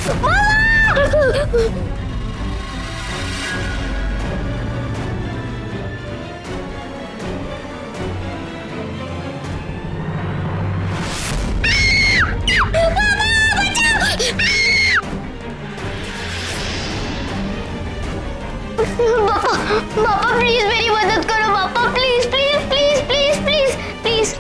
पापा प्लीज मेरी मदद करो पापा, please please please please please please.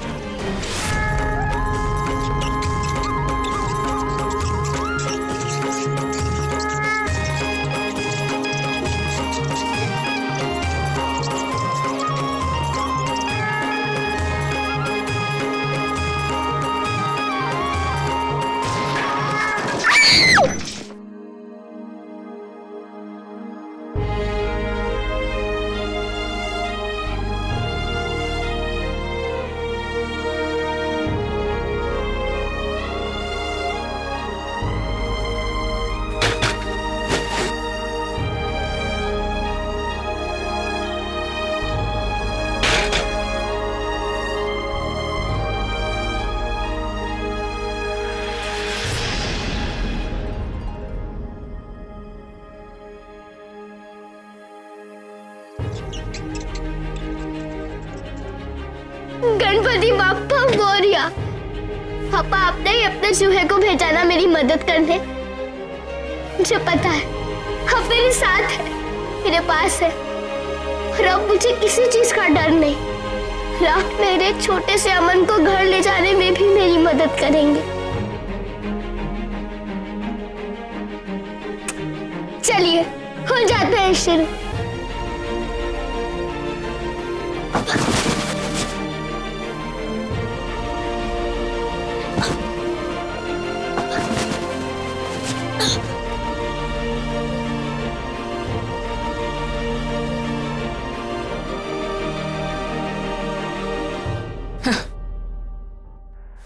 Ganpati Bappa Morya. पापा आपने ही अपने चूहे को भेजा ना मेरी मदद करने। मुझे पता है आप मेरे साथ है, मेरे पास है, और अब मुझे किसी चीज का डर नहीं। आप मेरे छोटे से अमन को घर ले जाने में भी मेरी मदद करेंगे। चलिए हो जाते हैं शुरू।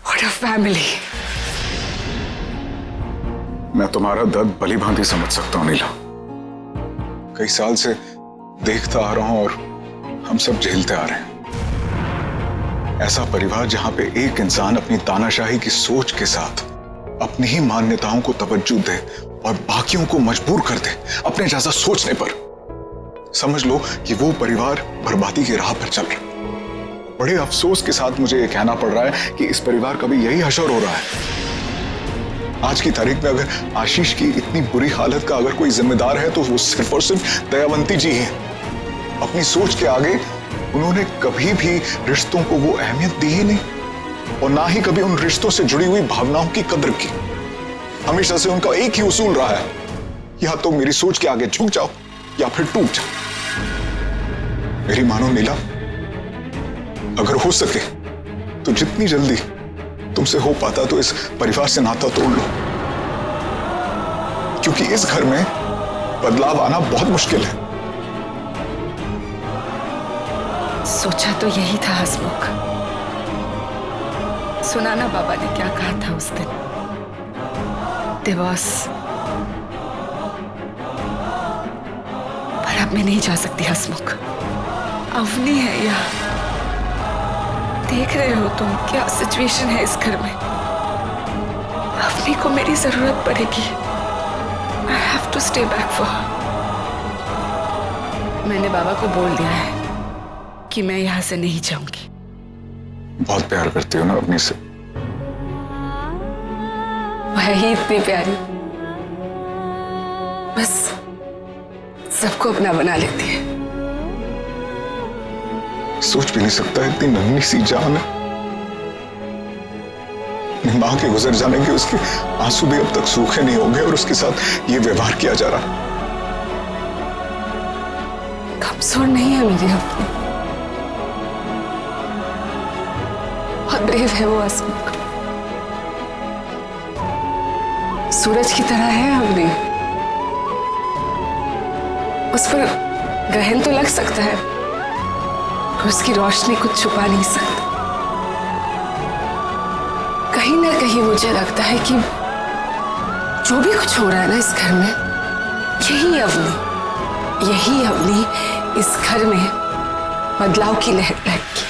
What a family. मैं तुम्हारा दर्द भली भांति समझ सकता हूं नीला। कई साल से देखता आ रहा हूं और हम सब झेलते आ रहे हैं। ऐसा परिवार जहां पे एक इंसान अपनी तानाशाही की सोच के साथ अपनी ही मान्यताओं को तवज्जो दे और बाकियों को मजबूर कर दे अपने जैसा सोचने पर। समझ लो कि वो परिवार बर्बादी की राह पर चल रहा है। बड़े अफसोस के साथ मुझे ये कहना पड़ रहा है कि इस परिवार का भी यही हशर हो रहा है। आज की तारीख में अगर आशीष की इतनी बुरी हालत का अगर कोई जिम्मेदार है तो वो सिर्फ और सिर्फ दयावंती जी हैं। अपनी सोच के आगे उन्होंने कभी भी रिश्तों को वो अहमियत दी ही नहीं और ना ही कभी उन रिश्तों से जुड़ी हुई भावनाओं की कदर की। हमेशा से उनका एक ही उसूल रहा है, या तो मेरी सोच के आगे झुक जाओ या फिर टूट जाओ। मेरी मानो नीला, अगर हो सके तो जितनी जल्दी तुमसे हो पाता तो इस परिवार से नाता तोड़ लो, क्योंकि इस घर में बदलाव आना बहुत मुश्किल है। सोचा तो यही था हसमुख। सुना ना बाबा ने क्या कहा था उस दिन। दिवस पर अब मैं नहीं जा सकती हसमुख। अवनी है यहाँ, देख रहे हो तुम क्या सिचुएशन है इस घर में। अवनी को मेरी जरूरत पड़ेगी। I have to stay back for her. मैंने बाबा को बोल दिया है कि मैं यहाँ से नहीं जाऊंगी। बहुत प्यार करती हो ना अपनी से। वह ही इतनी प्यारी, बस सबको अपना बना लेती है। सोच भी नहीं सकता इतनी नन्ही सी जान है। मां के गुजर जाने के उसके आंसू भी अब तक सूखे नहीं होंगे और उसके साथ ये व्यवहार किया जा रहा है। कमजोर नहीं है मेरी अपनी, बहुत ब्रेव है वो हसमुख। सूरज की तरह है अवनी। उस पर ग्रहण तो लग सकता है पर उसकी रोशनी कुछ छुपा नहीं सकती। कहीं ना कहीं मुझे लगता है कि जो भी कुछ हो रहा है ना इस घर में, यही अवनी इस घर में बदलाव की लहर लाएगी।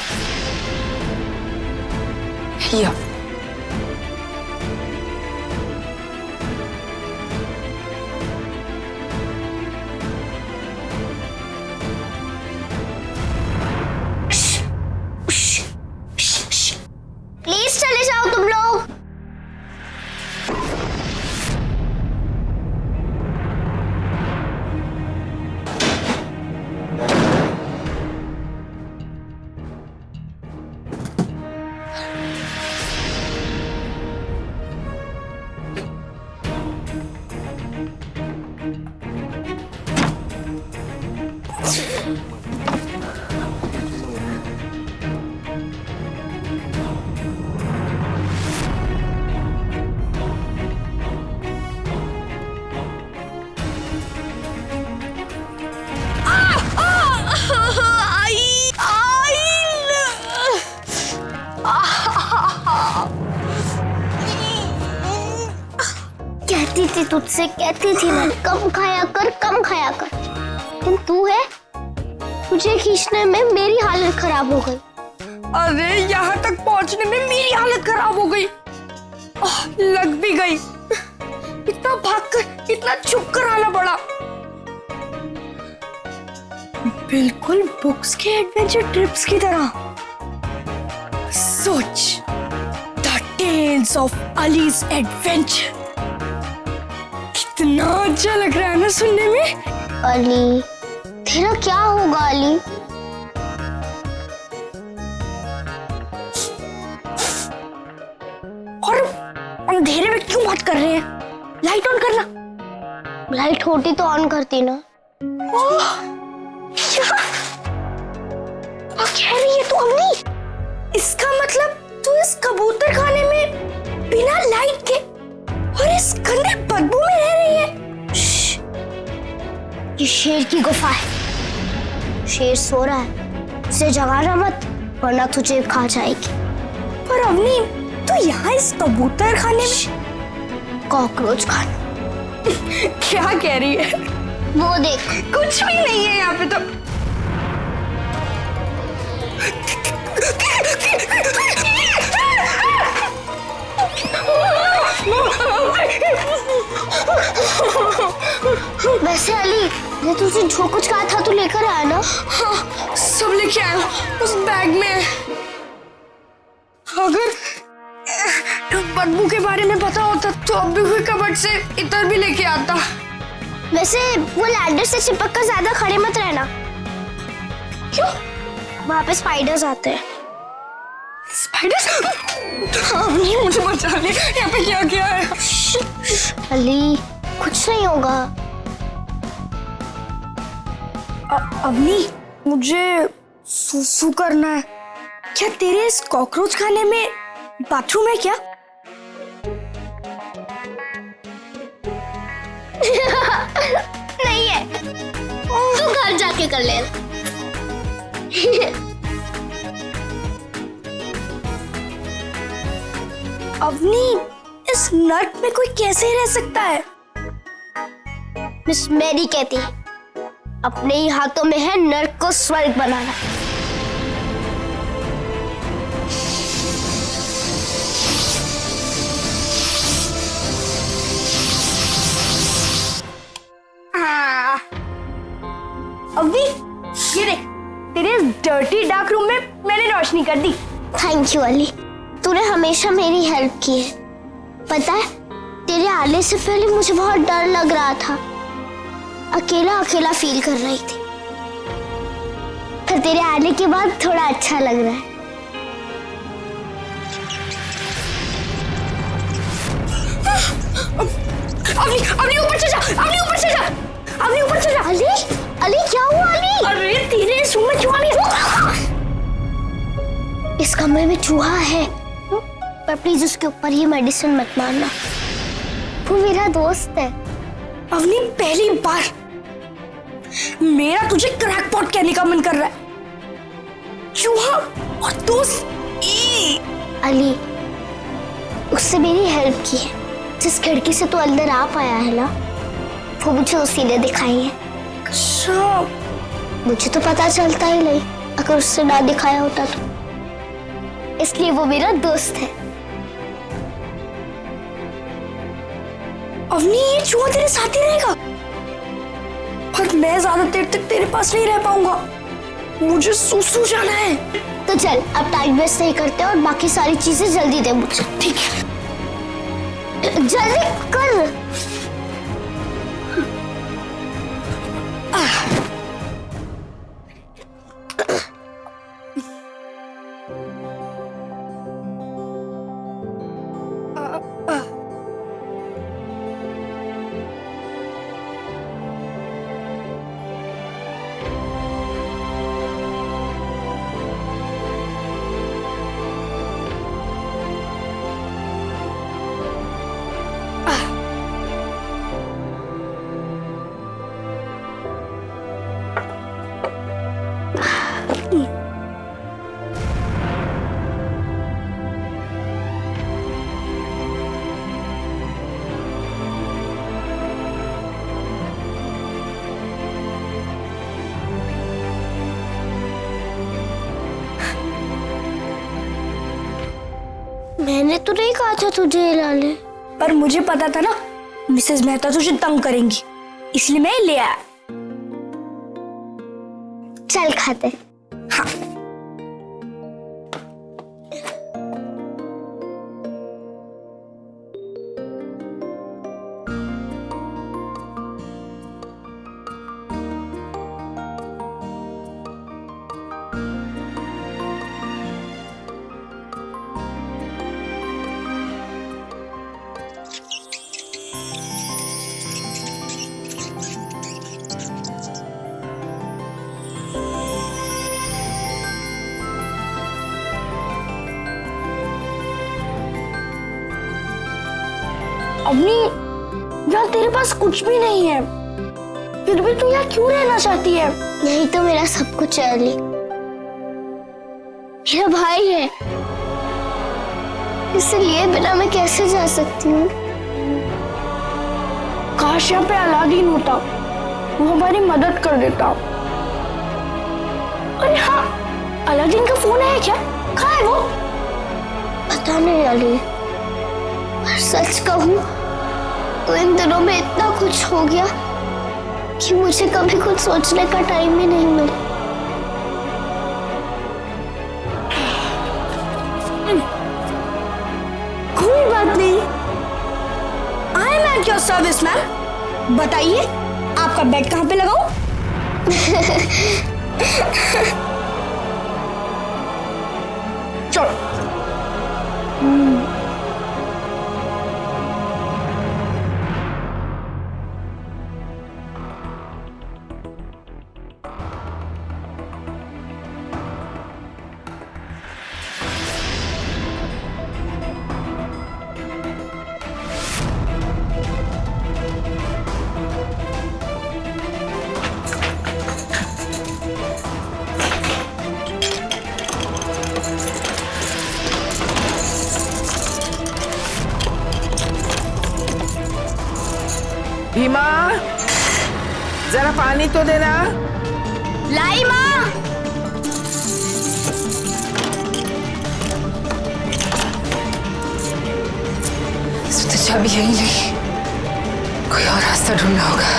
थी तुझसे, कहती थी ना कम खाया कर, कम खाया कर। लेकिन तू है, तुझे खींचने में मेरी हालत खराब हो गई। अरे यहाँ तक पहुँचने में मेरी हालत खराब हो गई। लग भी गई। इतना भागकर, इतना छुप कर आना पड़ा। बिल्कुल बुक्स के एडवेंचर ट्रिप्स की तरह। सोच, the tales of Ali's adventure. कितना अच्छा लग रहा है ना सुनने में। अली, तेरा क्या होगा अली? और अंधेरे में क्यों बात कर रहे हैं? लाइट ऑन करना। लाइट होती तो ऑन करती ना। क्या कह रही है तू अम्मी? इसका मतलब तू इस कबूतर खाने में बिना लाइट के और इस गंदे बदबू में रह रही है? ये शेर की गुफा है। शेर सो रहा है, उसे जगाना मत वरना तुझे खा जाएगी। पर अम्मी, तो यहाँ इस कबूतर खाने में कॉकरोच खाना। क्या कह रही है? वो देख, कुछ भी नहीं है यहाँ पे तो। वैसे अली, ये तुझे जो कुछ कहा था तू लेकर आया ना? हाँ, सब लेके आया उस बैग में। अगर बदबू के बारे में पता होता तो अब भी कोई कबर्ड से इतर भी लेके आता। वैसे वो लैडर से चिपक कर ज्यादा खड़े मत रहना। क्यों? वहाँ पे स्पाइडर्स आते हैं। स्पाइडर्स? हाँ, नहीं, मुझे बचा ले। यहाँ पे क्या क्या है? अली, कुछ नहीं होगा। अम्मी, मुझे सुसु करना है। क्या तेरे इस कॉकरोच खाने में बाथरूम है क्या? नहीं है, तू घर जाके कर लेना। अवनी, इस नट में कोई कैसे रह सकता है? मिस मैरी कहती है, अपने ही हाथों में है नर्क को स्वर्ग बनाना। अवनी, ये देख, तेरे इस डर्टी डार्क रूम में मैंने रोशनी कर दी। थैंक यू अली, तूने हमेशा मेरी हेल्प की है। पता है, तेरे आने से पहले मुझे बहुत डर लग रहा था, अकेला अकेला फील कर रही थी। पर तेरे आने के बाद थोड़ा अच्छा लग रहा है। अवनी, अवनी ऊपर से जा, अवनी ऊपर से जा, अवनी ऊपर से जा। अली, अली क्या हुआ अली? अरे तेरे इस रूम में चूहा नहीं। इस कमरे में चूहा है, पर प्लीज उसके ऊपर ये मेडिसिन मत मारना, वो मेरा दोस्त है। अवनी, पहली बार मेरा तुझे क्रैकपॉट कहने का मन कर रहा है। चूहा और दोस्त। अली, उससे मेरी हेल्प की है। जिस खिड़की से तू अंदर आ पाया है ना, वो मुझे उसी ने दिखाई है। अच्छा, मुझे तो पता चलता ही नहीं अगर उससे ना दिखाया होता तो। इसलिए वो मेरा दोस्त है। अवनी, ये चूहा तेरे साथ ही रहेगा? पर मैं ज्यादा देर तक तेरे पास नहीं रह पाऊंगा, मुझे सुसु जाना है। तो चल, अब टाइम वेस्ट नहीं करते और बाकी सारी चीजें जल्दी दे मुझे। ठीक है, जल्दी कर। मैंने तो नहीं कहा था तुझे ला ले। पर मुझे पता था ना मिसेस मेहता तुझे तंग करेंगी, इसलिए मैं ले आया। चल खाते। हाँ। अवनी, यहाँ तेरे पास कुछ भी नहीं है, फिर भी तू यहाँ क्यों रहना चाहती है? यही तो मेरा सब कुछ है अली। मेरा भाई है, इसलिए बिना मैं कैसे जा सकती हूँ? काश यहाँ पे अलादीन होता, वो हमारी मदद कर देता। अरे हाँ, अलादीन का फोन है क्या? कहाँ है वो? पता नहीं अली, पर सच कहूँ तो इन दिनों में इतना कुछ हो गया कि मुझे कभी कुछ सोचने का टाइम ही नहीं मिला। कोई बात नहीं, I am at your service ma'am. बताइए आपका बेड कहाँ पे लगाऊं? चलो। भीमा, जरा पानी तो देना। लाई माँ। इसमें तो चाबी है ही नहीं, कोई और रास्ता ढूंढना होगा।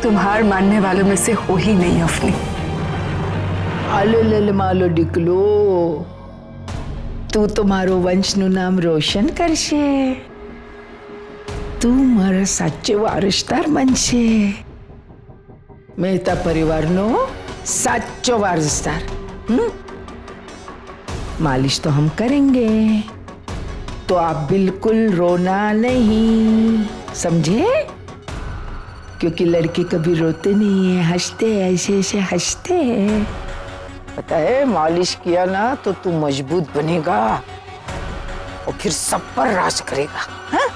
तुम हार मानने वालों में से हो ही नहीं अफनी। आलो लल मालो डिकलो, तू तुम्हारो वंशનું નામ રોશન કરશે, તું મારા સાચો વારસદાર બનશે, મહેતા પરિવારનો સાચો વારસદાર। मालिश तो हम करेंगे, तो आप बिल्कुल रोना नहीं, समझे? क्योंकि लड़के कभी रोते नहीं है, हंसते ऐसे ऐसे हंसते हैं। पता है, मालिश किया ना तो तू मजबूत बनेगा और फिर सब पर राज करेगा। हाँ?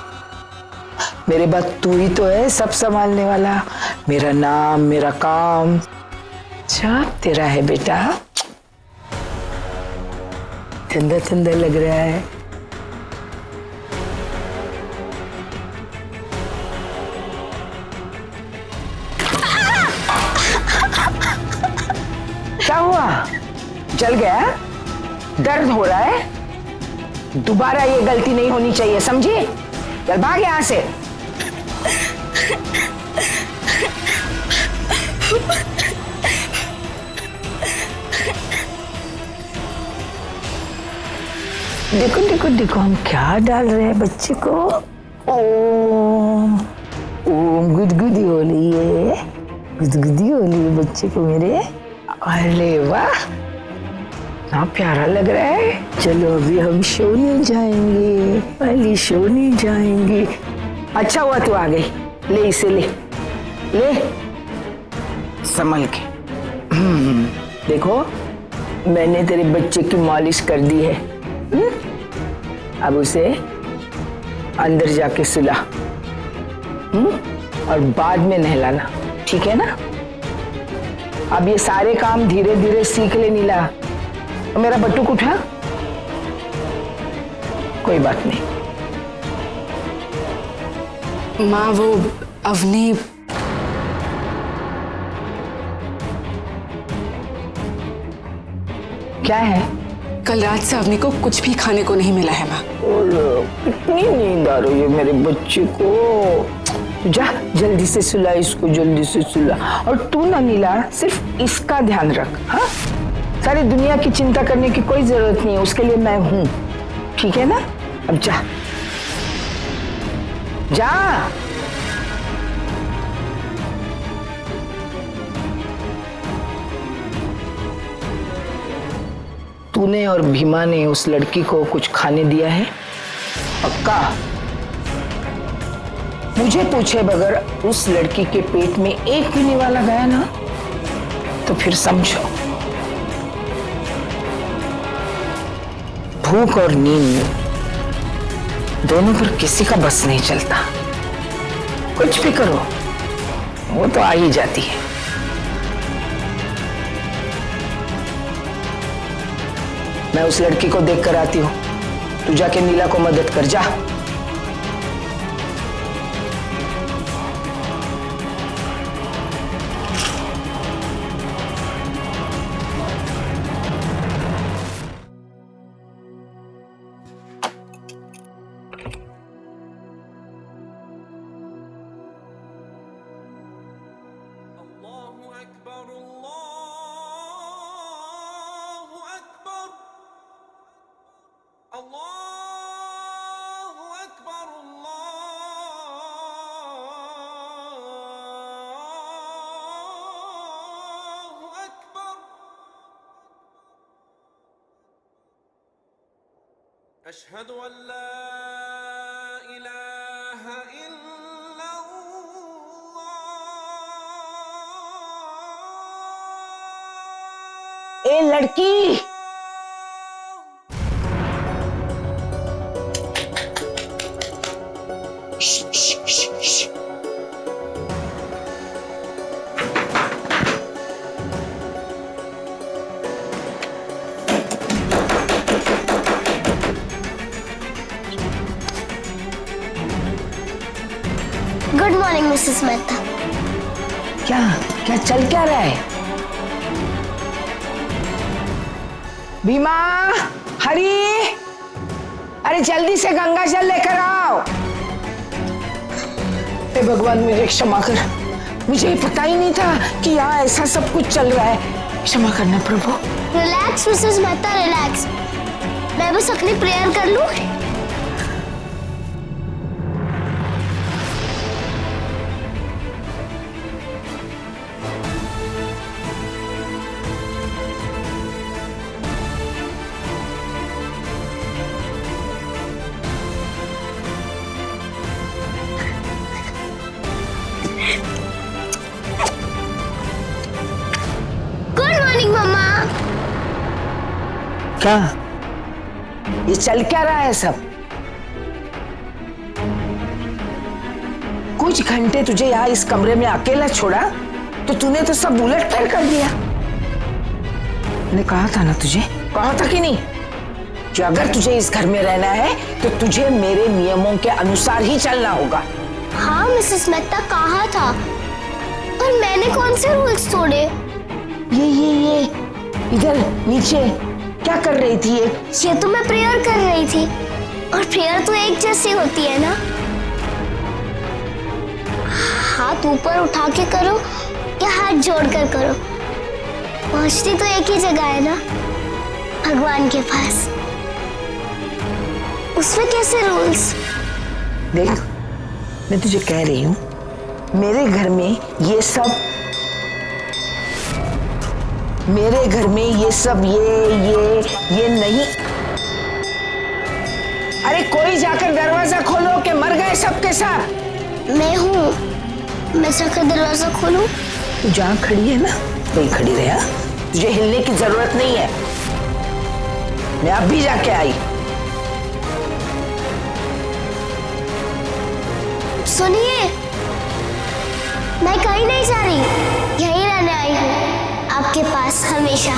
मेरे बाद तू ही तो है सब संभालने वाला, मेरा नाम मेरा काम सब तेरा है बेटा। ठंडा ठंडा लग रहा है। क्या हुआ? जल गया? दर्द हो रहा है? दोबारा ये गलती नहीं होनी चाहिए, समझी? चल भाग यहां से। देखो देखो देखो, हम क्या डाल रहे हैं बच्चे को। ओम ओम गुदगुदी हो रही है, गुदगुदी हो रही है बच्चे को मेरे। अरे वाह, ना प्यारा लग रहा है। चलो अभी हम सोने जाएंगे, पहले सोने जाएंगे। अच्छा हुआ तू आ गई, ले इसे ले ले संभल के। देखो मैंने तेरे बच्चे की मालिश कर दी है। अब उसे अंदर जाके सुला और बाद में नहलाना, ठीक है ना? अब ये सारे काम धीरे धीरे सीख ले नीला, मेरा बटुक उठा? कोई बात नहीं। माँ वो अवनी क्या है? कल रात से अवनी को कुछ भी खाने को नहीं मिला है माँ। कितनी नींद आ रही है मेरे बच्चे को। जा जल्दी से सुला इसको, जल्दी से सुला। और तू ना नीला, सिर्फ इसका ध्यान रख। हाँ, सारी दुनिया की चिंता करने की कोई जरूरत नहीं है, उसके लिए मैं हूं। ठीक है ना? अब जा जा। तूने और भीमा ने उस लड़की को कुछ खाने दिया है? पक्का? मुझे पूछे बगैर उस लड़की के पेट में एक भी निवाला गया ना, तो फिर समझो भूख और नींद दोनों पर किसी का बस नहीं चलता। कुछ भी करो वो तो आ ही जाती है। मैं उस लड़की को देख कर आती हूँ, तू जाके नीला को मदद कर। जा। अशहदु अल्ला इलाहा इल्लल्लाह। ए लड़की, गुड मॉर्निंग मिसेस मेहता। क्या क्या चल क्या रहा है? भीमा, हरी, अरे जल्दी से गंगा जल लेकर आओ। हे भगवान मुझे क्षमा कर, मुझे पता ही नहीं था कि यहाँ ऐसा सब कुछ चल रहा है। क्षमा करना प्रभु। Relax Mrs Mehta, relax. मैं बस अपनी प्रेयर कर लूं। क्या ये चल क्या रहा है सब? कुछ घंटे तुझे यहाँ इस कमरे में अकेला छोड़ा तो तूने तो सब उलट फेर कर दिया। मैंने कहा था ना तुझे, कहा था कि नहीं कि अगर तुझे इस घर में रहना है तो तुझे मेरे नियमों के अनुसार ही चलना होगा। हाँ मिसेस मेहता, कहा था, पर मैंने कौन से रूल्स तोड़े? ये इधर नीचे क्या कर रही थी? ये तो मैं प्रेयर कर रही थी, और प्रेयर तो एक जैसी होती है ना। हाथ ऊपर उठा के करो या हाथ जोड़कर करो, पहुंचती तो एक ही जगह है ना, भगवान के पास। उसमें कैसे रूल्स? देख, मैं तुझे कह रही हूँ, मेरे घर में ये सब ये नहीं। अरे कोई जाकर दरवाजा खोलो कि मर गए सबके सब। मैं हूँ, मैं जाकर दरवाजा खोलूं? तू जहाँ खड़ी है ना वहीं खड़ी रहा, तुझे हिलने की जरूरत नहीं है। मैं अब भी जाके आई। सुनिए, मैं कहीं नहीं जा रही, यहीं रहने आई हूँ आपके पास हमेशा।